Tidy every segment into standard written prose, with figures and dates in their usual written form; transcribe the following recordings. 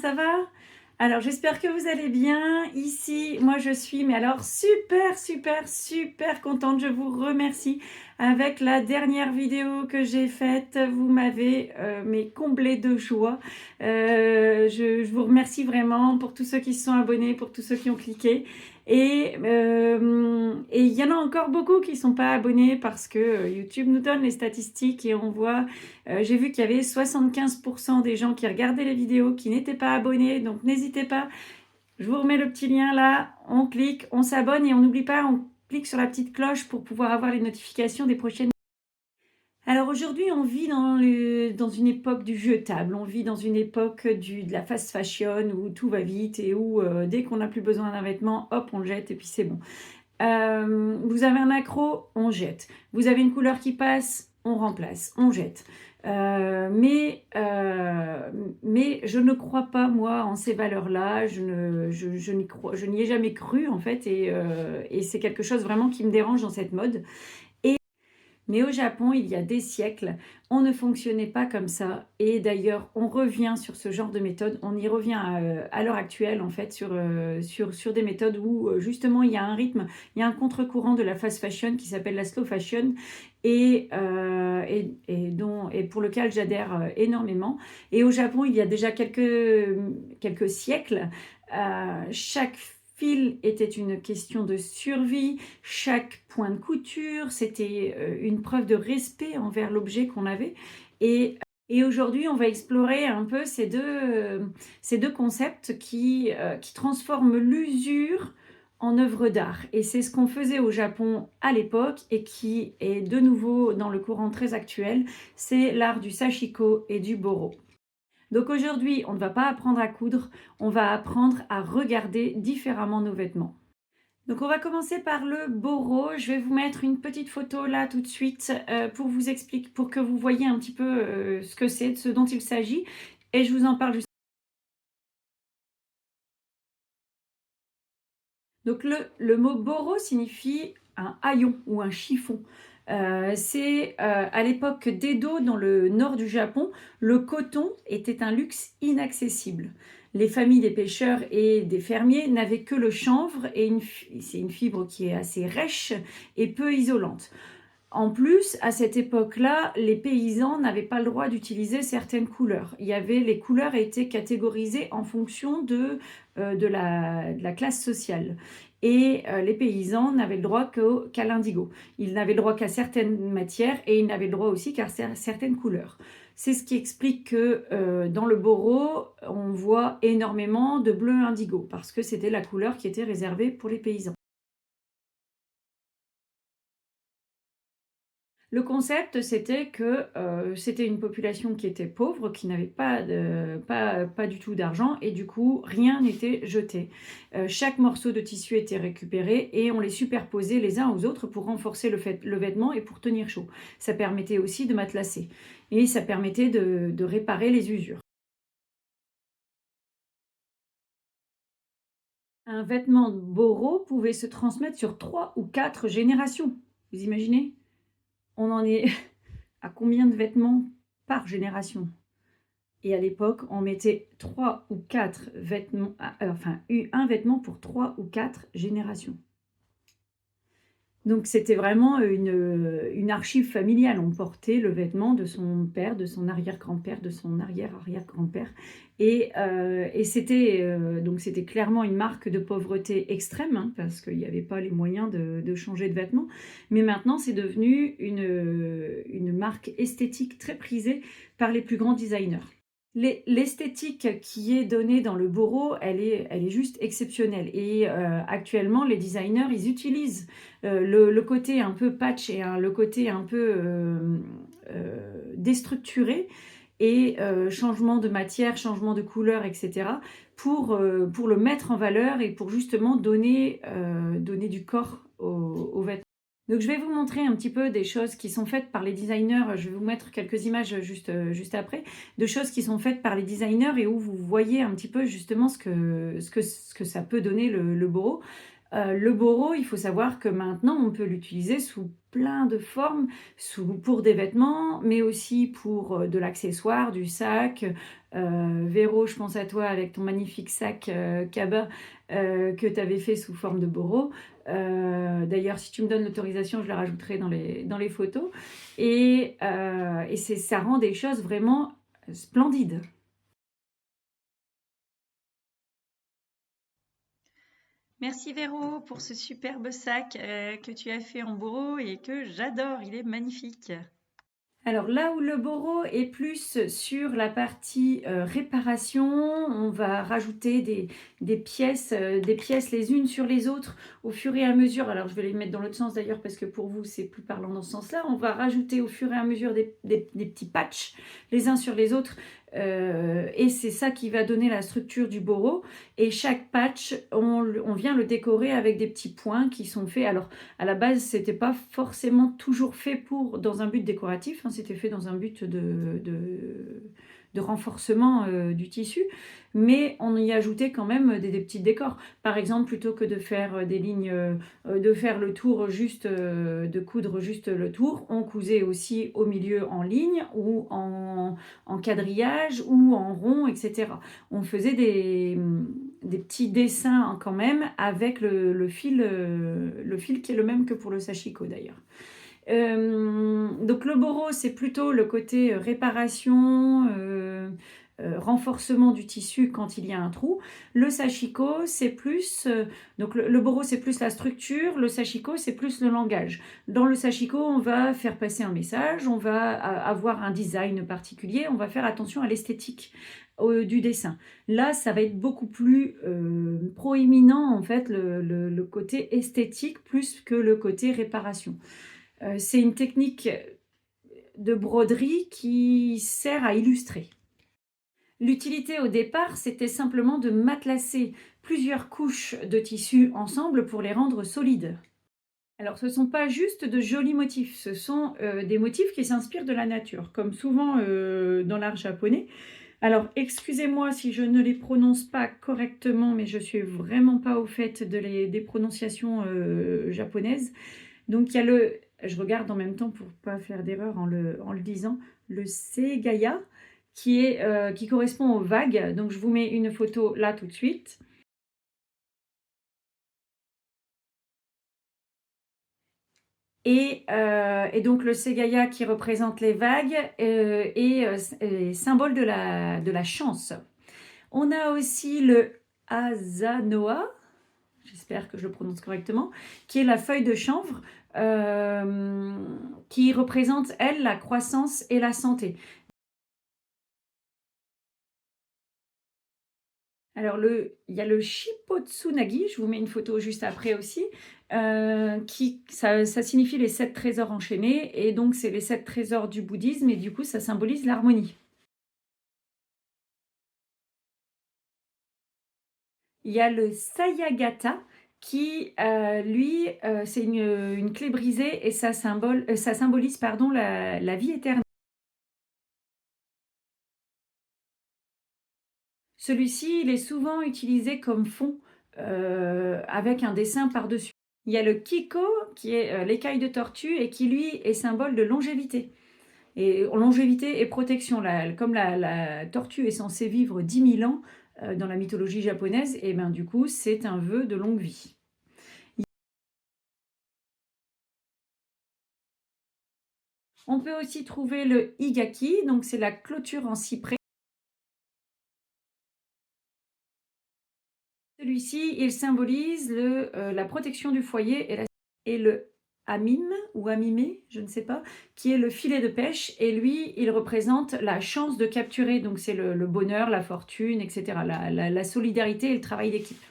ça va? Alors j'espère que vous allez bien. Ici, moi je suis, mais alors super contente. Je vous remercie. Avec la dernière vidéo que j'ai faite, vous m'avez mais comblé de joie. Je vous remercie vraiment pour tous ceux qui se sont abonnés, pour tous ceux qui ont cliqué. Et il y en a encore beaucoup qui ne sont pas abonnés parce que YouTube nous donne les statistiques et on voit, j'ai vu qu'il y avait 75% des gens qui regardaient les vidéos qui n'étaient pas abonnés, donc n'hésitez pas, je vous remets le petit lien là, on clique, on s'abonne et on n'oublie pas, on clique sur la petite cloche pour pouvoir avoir les notifications des prochaines. Alors aujourd'hui, on vit dans une époque du jetable, on vit dans une époque de la fast fashion où tout va vite et où dès qu'on n'a plus besoin d'un vêtement, hop, on le jette et puis c'est bon. Vous avez un accro, on jette. Vous avez une couleur qui passe, on remplace, on jette. Mais je ne crois pas, moi, en ces valeurs-là. Je n'y ai jamais cru, en fait, et c'est quelque chose vraiment qui me dérange dans cette mode. Mais au Japon, il y a des siècles, on ne fonctionnait pas comme ça. Et d'ailleurs, on revient sur ce genre de méthode. On y revient à l'heure actuelle, en fait, sur des méthodes où, justement, il y a un rythme, il y a un contre-courant de la fast fashion qui s'appelle la slow fashion et pour lequel j'adhère énormément. Et au Japon, il y a déjà quelques siècles, chaque fil était une question de survie, chaque point de couture, c'était une preuve de respect envers l'objet qu'on avait. Et aujourd'hui, on va explorer un peu ces deux concepts qui transforment l'usure en œuvre d'art. Et c'est ce qu'on faisait au Japon à l'époque et qui est de nouveau dans le courant très actuel, c'est l'art du sashiko et du boro. Donc aujourd'hui, on ne va pas apprendre à coudre, on va apprendre à regarder différemment nos vêtements. Donc on va commencer par le boro. Je vais vous mettre une petite photo là tout de suite pour vous expliquer, pour que vous voyez un petit peu ce que c'est, de ce dont il s'agit. Et je vous en parle juste. Donc le mot boro signifie un haillon ou un chiffon. C'est à l'époque d'Edo, dans le nord du Japon, le coton était un luxe inaccessible. Les familles des pêcheurs et des fermiers n'avaient que le chanvre, et c'est une fibre qui est assez rêche et peu isolante. En plus, à cette époque-là, les paysans n'avaient pas le droit d'utiliser certaines couleurs. Les couleurs étaient catégorisées en fonction de la classe sociale. Et les paysans n'avaient le droit qu'à l'indigo. Ils n'avaient le droit qu'à certaines matières et ils n'avaient le droit aussi qu'à certaines couleurs. C'est ce qui explique que dans le boro, on voit énormément de bleu indigo parce que c'était la couleur qui était réservée pour les paysans. Le concept, c'était que c'était une population qui était pauvre, qui n'avait pas du tout d'argent, et du coup, rien n'était jeté. Chaque morceau de tissu était récupéré et on les superposait les uns aux autres pour renforcer le vêtement et pour tenir chaud. Ça permettait aussi de matelasser et ça permettait de réparer les usures. Un vêtement de boro pouvait se transmettre sur 3 ou 4 générations. Vous imaginez? On en est à combien de vêtements par génération? Et à l'époque, on mettait 3 ou 4 vêtements, un vêtement pour 3 ou 4 générations. Donc c'était vraiment une archive familiale. On portait le vêtement de son père, de son arrière-grand-père, de son arrière-arrière-grand-père. Et c'était clairement une marque de pauvreté extrême, hein, parce qu'il n'y avait pas les moyens de changer de vêtements. Mais maintenant, c'est devenu une marque esthétique très prisée par les plus grands designers. L'esthétique qui est donnée dans le boro, elle est juste exceptionnelle. Et actuellement, les designers, ils utilisent le côté un peu patch et le côté un peu déstructuré et changement de matière, changement de couleur, etc. pour le mettre en valeur et pour justement donner du corps aux vêtements. Donc je vais vous montrer un petit peu des choses qui sont faites par les designers. Je vais vous mettre quelques images juste après, de choses qui sont faites par les designers et où vous voyez un petit peu justement ce que ça peut donner le boro. Le boro, il faut savoir que maintenant, on peut l'utiliser sous plein de formes, pour des vêtements, mais aussi pour, de l'accessoire, du sac. Véro, je pense à toi avec ton magnifique sac, cabas, que tu avais fait sous forme de boro. D'ailleurs, si tu me donnes l'autorisation, je le rajouterai dans les photos et ça rend des choses vraiment splendides. Merci Véro pour ce superbe sac que tu as fait en boro et que j'adore, il est magnifique. Alors là où le boro est plus sur la partie réparation, on va rajouter des pièces les unes sur les autres au fur et à mesure. Alors je vais les mettre dans l'autre sens d'ailleurs parce que pour vous c'est plus parlant dans ce sens-là. On va rajouter au fur et à mesure des petits patchs les uns sur les autres. Et c'est ça qui va donner la structure du boro. Et chaque patch, on vient le décorer avec des petits points qui sont faits. Alors à la base, c'était pas forcément toujours fait dans un but décoratif, hein, c'était fait dans un but de renforcement du tissu, mais on y ajoutait quand même des petits décors. Par exemple, plutôt que de faire des lignes, de faire le tour juste, de coudre juste le tour, on cousait aussi au milieu en ligne ou en quadrillage ou en rond, etc. On faisait des petits dessins quand même avec le fil qui est le même que pour le sashiko d'ailleurs. Donc le boro, c'est plutôt le côté réparation, renforcement du tissu quand il y a un trou. Le sashiko, c'est plus... donc le boro, c'est plus la structure. Le sashiko, c'est plus le langage. Dans le sashiko, on va faire passer un message, on va avoir un design particulier, on va faire attention à l'esthétique du dessin. Là, ça va être beaucoup plus proéminent, en fait, le côté esthétique plus que le côté réparation. C'est une technique de broderie qui sert à illustrer. L'utilité au départ, c'était simplement de matelasser plusieurs couches de tissu ensemble pour les rendre solides. Alors, ce ne sont pas juste de jolis motifs, ce sont des motifs qui s'inspirent de la nature, comme souvent dans l'art japonais. Alors, excusez-moi si je ne les prononce pas correctement, mais je suis vraiment pas au fait des prononciations japonaises. Donc, il y a je regarde en même temps pour ne pas faire d'erreur en le disant, le Segaya, qui correspond aux vagues. Donc, je vous mets une photo là tout de suite. Et donc, le Segaya qui représente les vagues est symbole de la chance. On a aussi le Asanoa, j'espère que je le prononce correctement, qui est la feuille de chanvre, qui représente, elle, la croissance et la santé. Alors, il y a le Shippotsunagi, je vous mets une photo juste après aussi, ça signifie les 7 trésors enchaînés, et donc c'est les 7 trésors du bouddhisme, et du coup ça symbolise l'harmonie. Il y a le Sayagata, qui, lui, c'est une clé brisée, et ça symbolise pardon, la vie éternelle. Celui-ci, il est souvent utilisé comme fond, avec un dessin par-dessus. Il y a le Kiko, qui est l'écaille de tortue, et qui, lui, est symbole de longévité. Et longévité et protection. Comme la tortue est censée vivre 10 000 ans dans la mythologie japonaise, et ben du coup, c'est un vœu de longue vie. On peut aussi trouver le Higaki, donc c'est la clôture en cyprès. Celui-ci, il symbolise la protection du foyer et le amime ou amimé, je ne sais pas, qui est le filet de pêche. Et lui, il représente la chance de capturer. Donc c'est le bonheur, la fortune, etc. La solidarité et le travail d'équipe.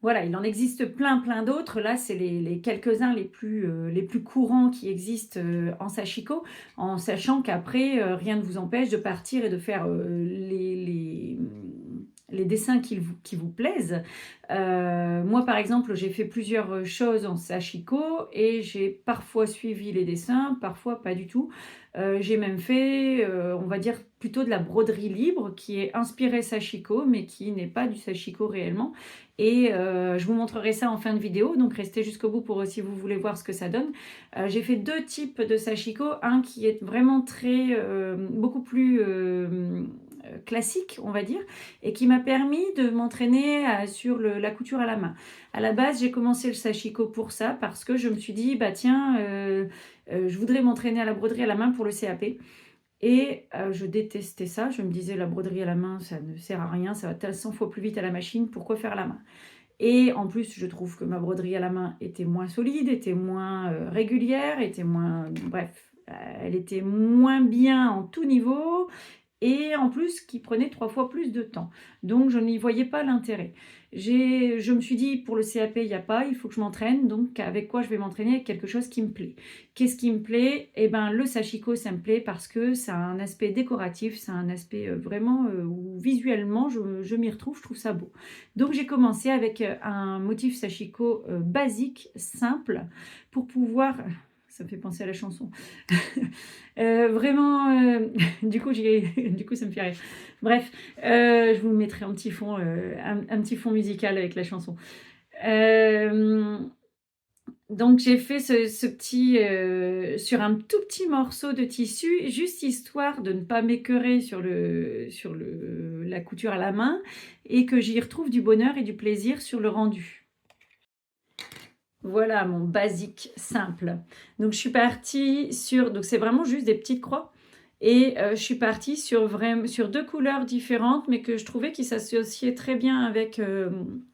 Voilà, il en existe plein d'autres. Là, c'est les quelques-uns les plus courants qui existent en sashiko, en sachant qu'après, rien ne vous empêche de partir et de faire les dessins qui vous plaisent. Moi, par exemple, j'ai fait plusieurs choses en sashiko et j'ai parfois suivi les dessins, parfois pas du tout. J'ai même fait, on va dire, plutôt de la broderie libre qui est inspirée sashiko, mais qui n'est pas du sashiko réellement. Et je vous montrerai ça en fin de vidéo, donc restez jusqu'au bout pour si vous voulez voir ce que ça donne. J'ai fait deux types de sashiko, un qui est vraiment beaucoup plus classique, on va dire, et qui m'a permis de m'entraîner sur la couture à la main. À la base, j'ai commencé le sashiko pour ça, parce que je me suis dit, bah tiens, je voudrais m'entraîner à la broderie à la main pour le CAP. Et je détestais ça, je me disais la broderie à la main, ça ne sert à rien, ça va 100 fois plus vite à la machine, pourquoi faire à la main? Et en plus, je trouve que ma broderie à la main était moins solide, était moins régulière, était moins... Bref, elle était moins bien en tout niveau et en plus qui prenait 3 fois plus de temps. Donc je n'y voyais pas l'intérêt. Je me suis dit, pour le CAP, il n'y a pas, il faut que je m'entraîne. Donc avec quoi je vais m'entraîner? Avec quelque chose qui me plaît. Qu'est-ce qui me plaît? Eh ben, le sashiko, ça me plaît parce que ça a un aspect décoratif, ça a un aspect vraiment où visuellement, je m'y retrouve, je trouve ça beau. Donc j'ai commencé avec un motif sashiko basique, simple, pour pouvoir... Ça me fait penser à la chanson. Vraiment, du coup, ça me fait rire. Bref, je vous mettrai un petit fond, un petit fond musical avec la chanson. Donc j'ai fait ce petit, sur un tout petit morceau de tissu, juste histoire de ne pas m'écœurer sur la couture à la main et que j'y retrouve du bonheur et du plaisir sur le rendu. Voilà mon basique simple. Donc je suis partie sur, donc c'est vraiment juste des petites croix. Et je suis partie sur 2 couleurs différentes, mais que je trouvais qui s'associaient très bien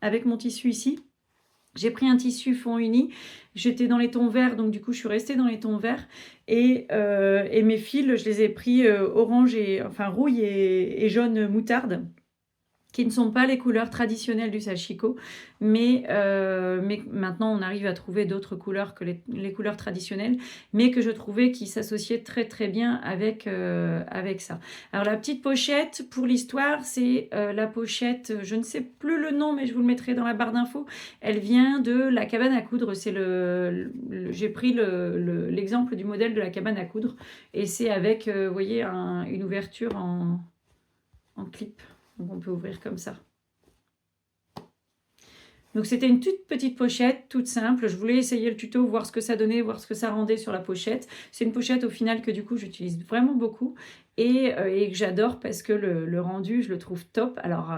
avec mon tissu ici. J'ai pris un tissu fond uni, j'étais dans les tons verts, donc du coup je suis restée dans les tons verts. Et mes fils, je les ai pris orange enfin rouille et jaune moutarde, qui ne sont pas les couleurs traditionnelles du sashiko, mais maintenant on arrive à trouver d'autres couleurs que les couleurs traditionnelles, mais que je trouvais qui s'associaient très très bien avec ça. Alors la petite pochette, pour l'histoire, c'est la pochette, je ne sais plus le nom, mais je vous le mettrai dans la barre d'infos, elle vient de la cabane à coudre, c'est j'ai pris l'exemple du modèle de la cabane à coudre, et c'est avec, vous voyez, une ouverture en clip. Donc on peut ouvrir comme ça. Donc c'était une toute petite pochette, toute simple. Je voulais essayer le tuto, voir ce que ça donnait, voir ce que ça rendait sur la pochette. C'est une pochette au final que du coup j'utilise vraiment beaucoup et que j'adore parce que le rendu, je le trouve top. Alors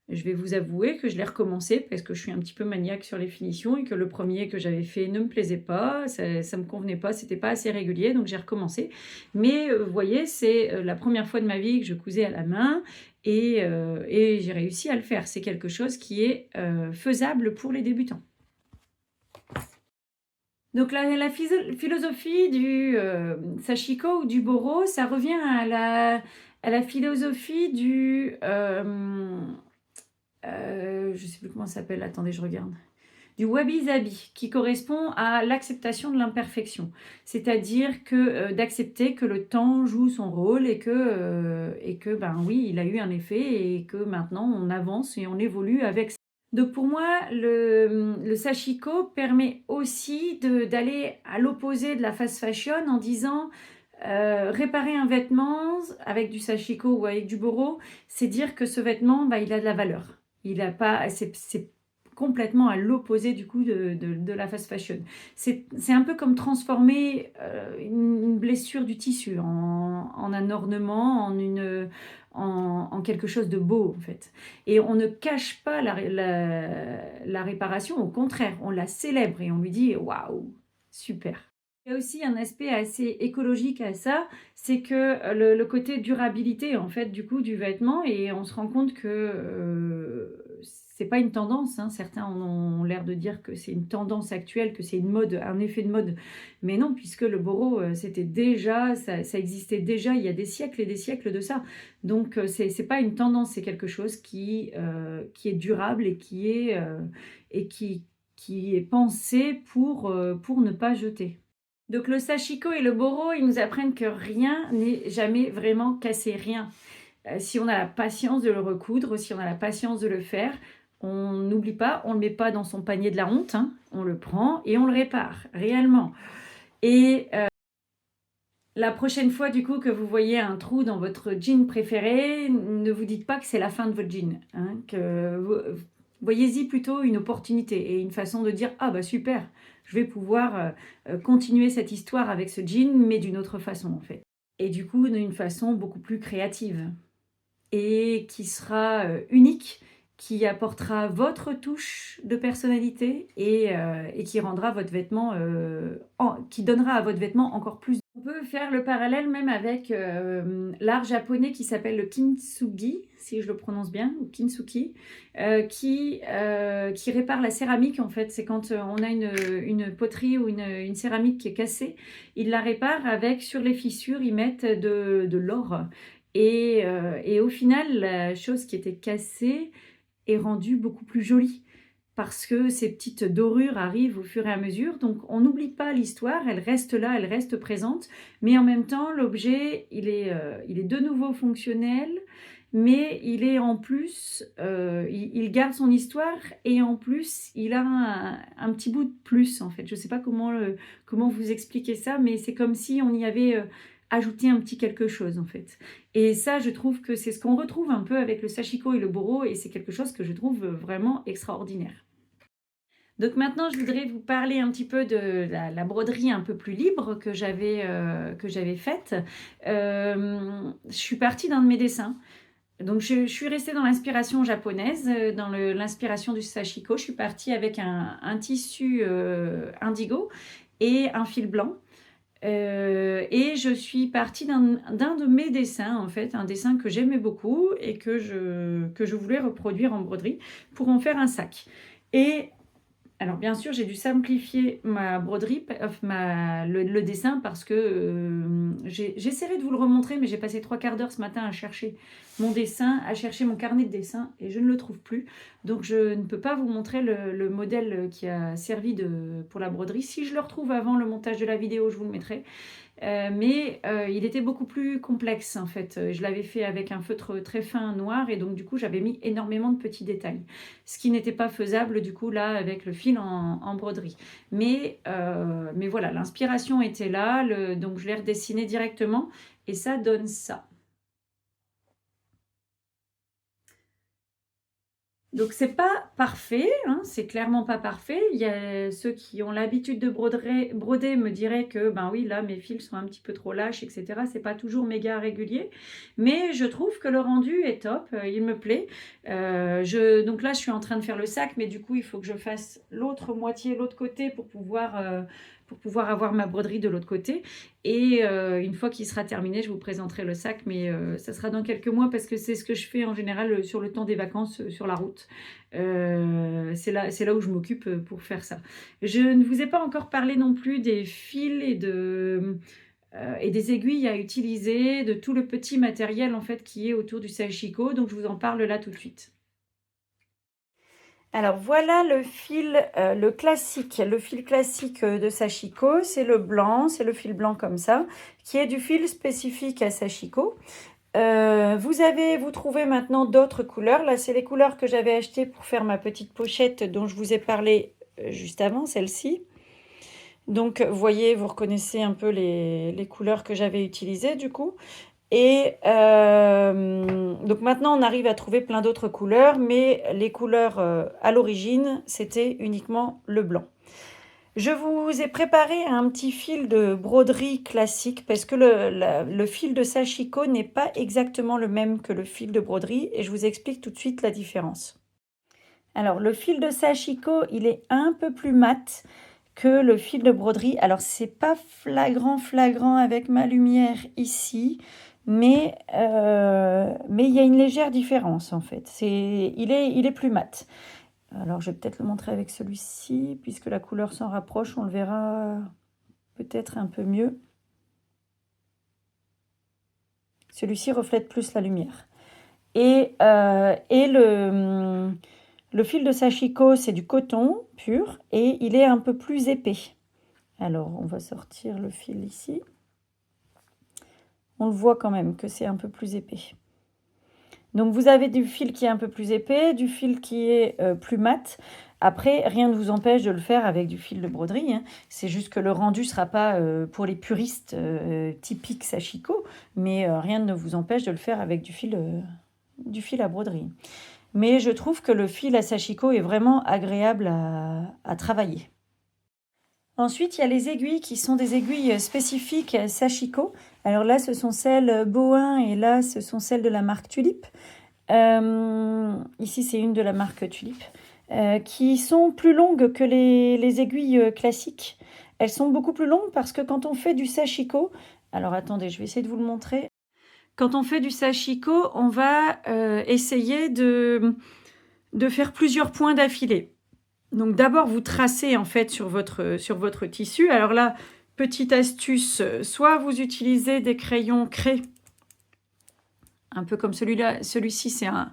je vais vous avouer que je l'ai recommencé parce que je suis un petit peu maniaque sur les finitions et que le premier que j'avais fait ne me plaisait pas, ça me convenait pas, c'était pas assez régulier, donc j'ai recommencé. Mais vous voyez, c'est la première fois de ma vie que je cousais à la main et j'ai réussi à le faire. C'est quelque chose qui est faisable pour les débutants. Donc la philosophie du sashiko ou du boro, ça revient à la philosophie du... je ne sais plus comment ça s'appelle, attendez, je regarde. Du wabi-sabi, qui correspond à l'acceptation de l'imperfection. C'est-à-dire que d'accepter que le temps joue son rôle et que, ben oui, il a eu un effet et que maintenant on avance et on évolue avec ça. Donc pour moi, le sashiko permet aussi d'aller à l'opposé de la fast fashion en disant réparer un vêtement avec du sashiko ou avec du boro, c'est dire que ce vêtement, bah, il a de la valeur. Il a pas, c'est complètement à l'opposé du coup de la fast fashion. C'est un peu comme transformer une blessure du tissu en un ornement, en quelque chose de beau en fait. Et on ne cache pas la réparation, au contraire, on la célèbre et on lui dit waouh, super. Il y a aussi un aspect assez écologique à ça, c'est que le côté durabilité en fait du coup du vêtement, et on se rend compte que c'est pas une tendance, hein. Certains ont l'air de dire que c'est une tendance actuelle, que c'est une mode, un effet de mode, mais non, puisque le boro c'était déjà, ça existait déjà il y a des siècles et des siècles de ça. Donc c'est pas une tendance, c'est quelque chose qui est durable et qui est pensé pour ne pas jeter. Donc le sashiko et le boro, ils nous apprennent que rien n'est jamais vraiment cassé, rien. si on a la patience de le recoudre, si on a la patience de le faire, on n'oublie pas, on ne le met pas dans son panier de la honte, hein, on le prend et on le répare, réellement. Et la prochaine fois, du coup, que vous voyez un trou dans votre jean préféré, ne vous dites pas que c'est la fin de votre jean. Hein, voyez-y plutôt une opportunité et une façon de dire « Ah bah super, je vais pouvoir continuer cette histoire avec ce jean, mais d'une autre façon en fait. » Et du coup, d'une façon beaucoup plus créative et qui sera unique, qui apportera votre touche de personnalité et qui rendra votre vêtement, qui donnera à votre vêtement encore plus. On peut faire le parallèle même avec l'art japonais qui s'appelle le kintsugi, si je le prononce bien, ou kintsugi, qui répare la céramique en fait. C'est quand on a une poterie ou une céramique qui est cassée, ils la réparent avec, sur les fissures, ils mettent de l'or. Et au final, la chose qui était cassée est rendue beaucoup plus jolie parce que ces petites dorures arrivent au fur et à mesure. Donc, on n'oublie pas l'histoire, elle reste là, elle reste présente, mais en même temps, l'objet, il est de nouveau fonctionnel, mais il est en plus, il garde son histoire et en plus, il a un petit bout de plus, en fait. Je ne sais pas comment vous expliquer ça, mais c'est comme si on y avait ajouté un petit quelque chose, en fait. Et ça, je trouve que c'est ce qu'on retrouve un peu avec le sashiko et le boro, et c'est quelque chose que je trouve vraiment extraordinaire. Donc maintenant, je voudrais vous parler un petit peu de la broderie un peu plus libre que j'avais faite. Je suis partie d'un de mes dessins. Donc je suis restée dans l'inspiration japonaise, dans l'inspiration du sashiko. Je suis partie avec un tissu indigo et un fil blanc. Et je suis partie d'un de mes dessins, en fait, un dessin que j'aimais beaucoup et que je voulais reproduire en broderie pour en faire un sac. Et alors bien sûr, j'ai dû simplifier ma broderie, le dessin, parce que j'essaierai de vous le remontrer, mais j'ai passé 3/4 d'heure ce matin à chercher mon dessin, à chercher mon carnet de dessin, et je ne le trouve plus. Donc je ne peux pas vous montrer le modèle qui a servi pour la broderie. Si je le retrouve avant le montage de la vidéo, je vous le mettrai. Mais il était beaucoup plus complexe en fait. Je l'avais fait avec un feutre très fin noir et donc du coup j'avais mis énormément de petits détails. Ce qui n'était pas faisable du coup là avec le fil en broderie. Mais voilà, l'inspiration était là, donc je l'ai redessiné directement et ça donne ça. Donc c'est pas parfait, hein, c'est clairement pas parfait. Il y a ceux qui ont l'habitude de broder me diraient que ben oui, là mes fils sont un petit peu trop lâches, etc. C'est pas toujours méga régulier, mais je trouve que le rendu est top, il me plaît. Donc là je suis en train de faire le sac, mais du coup il faut que je fasse l'autre moitié, l'autre côté pour pouvoir avoir ma broderie de l'autre côté. Et une fois qu'il sera terminé, je vous présenterai le sac, mais ça sera dans quelques mois parce que c'est ce que je fais en général sur le temps des vacances sur la route. C'est là où je m'occupe pour faire ça. Je ne vous ai pas encore parlé non plus des fils et des aiguilles à utiliser, de tout le petit matériel en fait qui est autour du sashiko. Donc je vous en parle là tout de suite. Alors voilà le fil, le fil classique de sashiko, c'est le blanc, c'est le fil blanc comme ça, qui est du fil spécifique à sashiko. Vous trouvez maintenant d'autres couleurs. Là, c'est les couleurs que j'avais achetées pour faire ma petite pochette dont je vous ai parlé juste avant, celle-ci. Donc, vous voyez, vous reconnaissez un peu les couleurs que j'avais utilisées du coup. Et donc maintenant, on arrive à trouver plein d'autres couleurs, mais les couleurs à l'origine, c'était uniquement le blanc. Je vous ai préparé un petit fil de broderie classique parce que le fil de sashiko n'est pas exactement le même que le fil de broderie et je vous explique tout de suite la différence. Alors, le fil de sashiko, il est un peu plus mat que le fil de broderie. Alors, c'est pas flagrant avec ma lumière ici, mais il y a une légère différence en fait. Il est plus mat. Alors, je vais peut-être le montrer avec celui-ci, puisque la couleur s'en rapproche, on le verra peut-être un peu mieux. Celui-ci reflète plus la lumière. Et le fil de sashiko, c'est du coton pur, et il est un peu plus épais. Alors, on va sortir le fil ici. On le voit quand même que c'est un peu plus épais. Donc vous avez du fil qui est un peu plus épais, du fil qui est plus mat. Après, rien ne vous empêche de le faire avec du fil de broderie, hein. C'est juste que le rendu ne sera pas pour les puristes typiques Sashiko, mais rien ne vous empêche de le faire avec du fil à broderie. Mais je trouve que le fil à Sashiko est vraiment agréable à travailler. Ensuite, il y a les aiguilles qui sont des aiguilles spécifiques Sashiko. Alors là, ce sont celles Bohin et là, ce sont celles de la marque Tulip. Ici, c'est une de la marque Tulip. Qui sont plus longues que les aiguilles classiques. Elles sont beaucoup plus longues parce que quand on fait du Sashiko, alors attendez, je vais essayer de vous le montrer. Quand on fait du Sashiko, on va essayer de faire plusieurs points d'affilée. Donc d'abord, vous tracez en fait sur votre tissu. Alors là, petite astuce, soit vous utilisez des crayons craie, un peu comme celui-là. Celui-ci, c'est un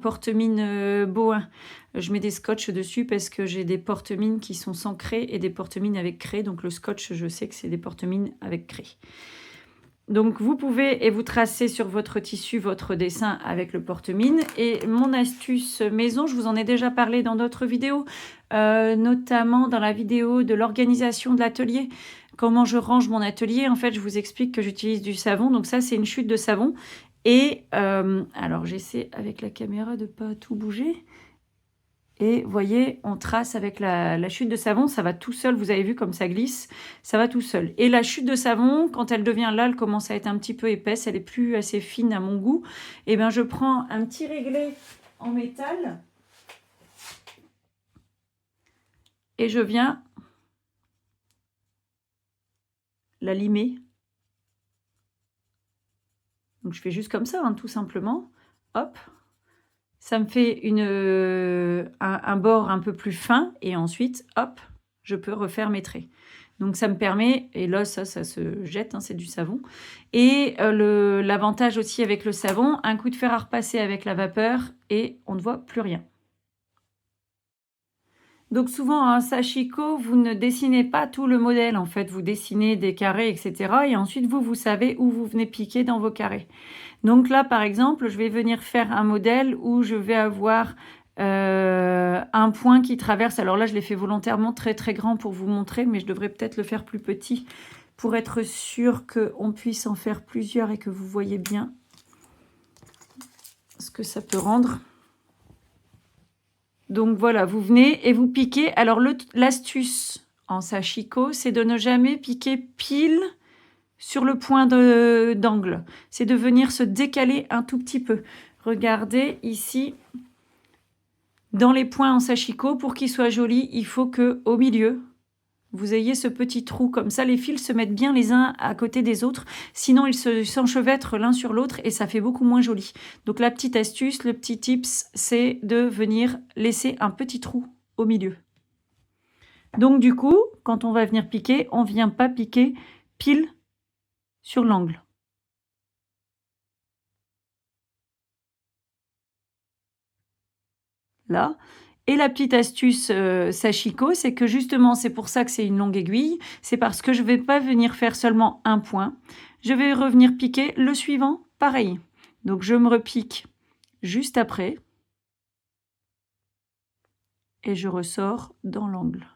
porte-mine Bohin. Je mets des scotch dessus parce que j'ai des porte-mines qui sont sans craie et des porte-mines avec craie. Donc le scotch, je sais que c'est des porte-mines avec craie. Donc vous pouvez, et vous tracez sur votre tissu votre dessin avec le porte-mine. Et mon astuce maison, je vous en ai déjà parlé dans d'autres vidéos, notamment dans la vidéo de l'organisation de l'atelier. Comment je range mon atelier, en fait, je vous explique que j'utilise du savon. Donc ça, c'est une chute de savon. Et alors j'essaie avec la caméra de ne pas tout bouger. Et vous voyez, on trace avec la chute de savon, ça va tout seul. Vous avez vu comme ça glisse, ça va tout seul. Et la chute de savon, quand elle devient là, elle commence à être un petit peu épaisse, elle est plus assez fine à mon goût. Et bien je prends un petit réglé en métal et je viens la limer. Donc je fais juste comme ça, hein, tout simplement. Hop. Ça me fait un bord un peu plus fin et ensuite, hop, je peux refaire mes traits. Donc ça me permet, et là ça se jette, hein, c'est du savon. Et l'avantage aussi avec le savon, un coup de fer à repasser avec la vapeur et on ne voit plus rien. Donc souvent en sashiko, vous ne dessinez pas tout le modèle, en fait, vous dessinez des carrés, etc. Et ensuite vous savez où vous venez piquer dans vos carrés. Donc là, par exemple, je vais venir faire un modèle où je vais avoir un point qui traverse. Alors là, je l'ai fait volontairement très très grand pour vous montrer, mais je devrais peut-être le faire plus petit pour être sûr qu'on puisse en faire plusieurs et que vous voyez bien ce que ça peut rendre. Donc voilà, vous venez et vous piquez. Alors l'astuce en sashiko, c'est de ne jamais piquer pile sur le point d'angle. C'est de venir se décaler un tout petit peu. Regardez ici, dans les points en sashiko, pour qu'ils soient jolis, il faut que au milieu, vous ayez ce petit trou. Comme ça, les fils se mettent bien les uns à côté des autres. Sinon, ils s'enchevêtrent l'un sur l'autre et ça fait beaucoup moins joli. Donc la petite astuce, le petit tips, c'est de venir laisser un petit trou au milieu. Donc du coup, quand on va venir piquer, on ne vient pas piquer pile sur l'angle. Là. Et la petite astuce sashiko, c'est que justement, c'est pour ça que c'est une longue aiguille. C'est parce que je ne vais pas venir faire seulement un point. Je vais revenir piquer le suivant, pareil. Donc, je me repique juste après. Et je ressors dans l'angle.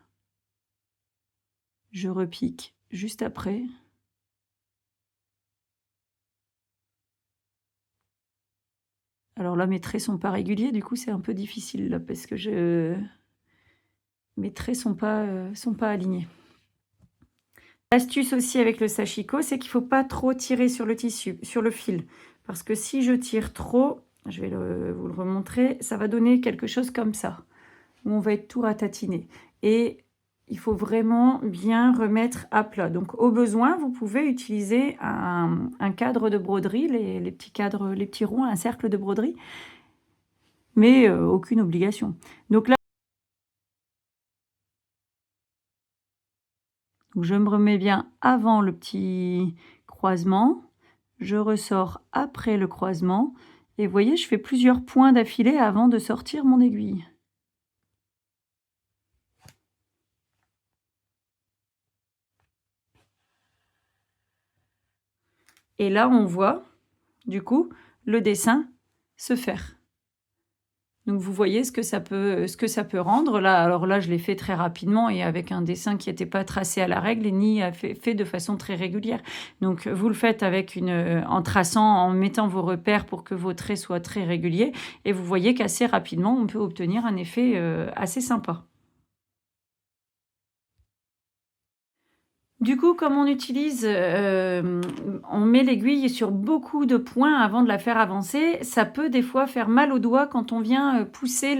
Je repique juste après. Alors là, mes traits sont pas réguliers, du coup, c'est un peu difficile là, parce que mes traits sont pas alignés. L'astuce aussi avec le sashiko, c'est qu'il ne faut pas trop tirer sur le tissu, sur le fil. Parce que si je tire trop, je vais vous le remontrer, ça va donner quelque chose comme ça, où on va être tout ratatiné. Et il faut vraiment bien remettre à plat. Donc au besoin, vous pouvez utiliser un cadre de broderie, les petits cadres, les petits ronds, un cercle de broderie, mais aucune obligation. Donc là, je me remets bien avant le petit croisement, je ressors après le croisement, et vous voyez, je fais plusieurs points d'affilée avant de sortir mon aiguille. Et là, on voit, du coup, le dessin se faire. Donc vous voyez ce que ça peut rendre. Là, alors là, je l'ai fait très rapidement et avec un dessin qui n'était pas tracé à la règle et ni fait de façon très régulière. Donc vous le faites avec en traçant, en mettant vos repères pour que vos traits soient très réguliers. Et vous voyez qu'assez rapidement, on peut obtenir un effet assez sympa. Du coup, comme on met l'aiguille sur beaucoup de points avant de la faire avancer, ça peut des fois faire mal aux doigts quand on vient pousser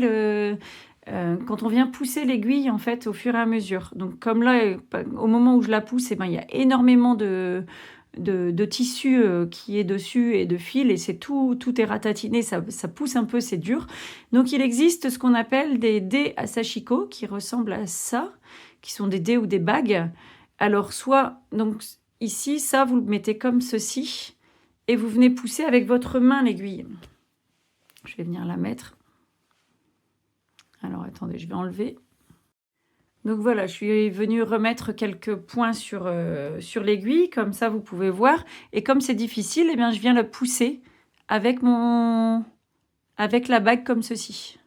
l'aiguille en fait au fur et à mesure. Donc comme là, au moment où je la pousse, eh ben, il y a énormément de tissu qui est dessus et de fil et c'est tout est ratatiné, ça pousse un peu, c'est dur. Donc il existe ce qu'on appelle des dés à sashiko qui ressemblent à ça, qui sont des dés ou des bagues. Alors, soit, donc ici, ça, vous le mettez comme ceci, et vous venez pousser avec votre main l'aiguille. Je vais venir la mettre. Alors, attendez, je vais enlever. Donc voilà, je suis venue remettre quelques points sur l'aiguille, comme ça, vous pouvez voir. Et comme c'est difficile, eh bien, je viens la pousser avec la bague comme ceci.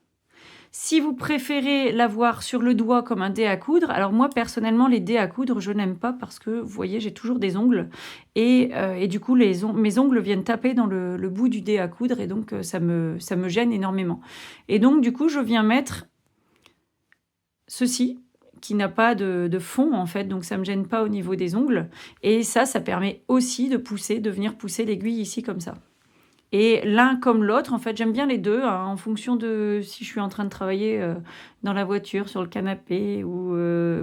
Si vous préférez l'avoir sur le doigt comme un dé à coudre, alors moi personnellement les dés à coudre je n'aime pas parce que vous voyez j'ai toujours des ongles et du coup mes ongles viennent taper dans le bout du dé à coudre et donc ça me gêne énormément. Et donc du coup je viens mettre ceci qui n'a pas de fond en fait, donc ça me gêne pas au niveau des ongles et ça permet aussi de venir pousser l'aiguille ici comme ça. Et l'un comme l'autre, en fait, j'aime bien les deux, hein, en fonction de si je suis en train de travailler dans la voiture, sur le canapé, ou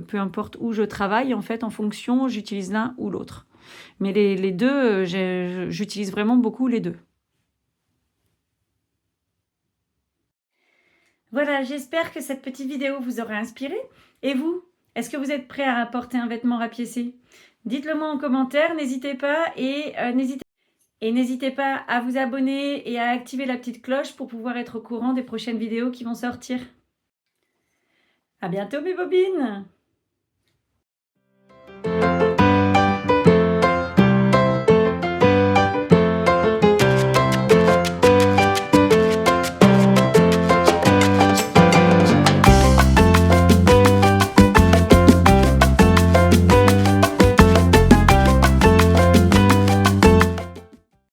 peu importe où je travaille, en fait, en fonction, j'utilise l'un ou l'autre. Mais les deux, j'utilise vraiment beaucoup les deux. Voilà, j'espère que cette petite vidéo vous aura inspiré. Et vous, est-ce que vous êtes prêt à porter un vêtement rapiécé? Dites-le moi en commentaire, n'hésitez pas et n'hésitez pas à vous abonner et à activer la petite cloche pour pouvoir être au courant des prochaines vidéos qui vont sortir. À bientôt mes bobines!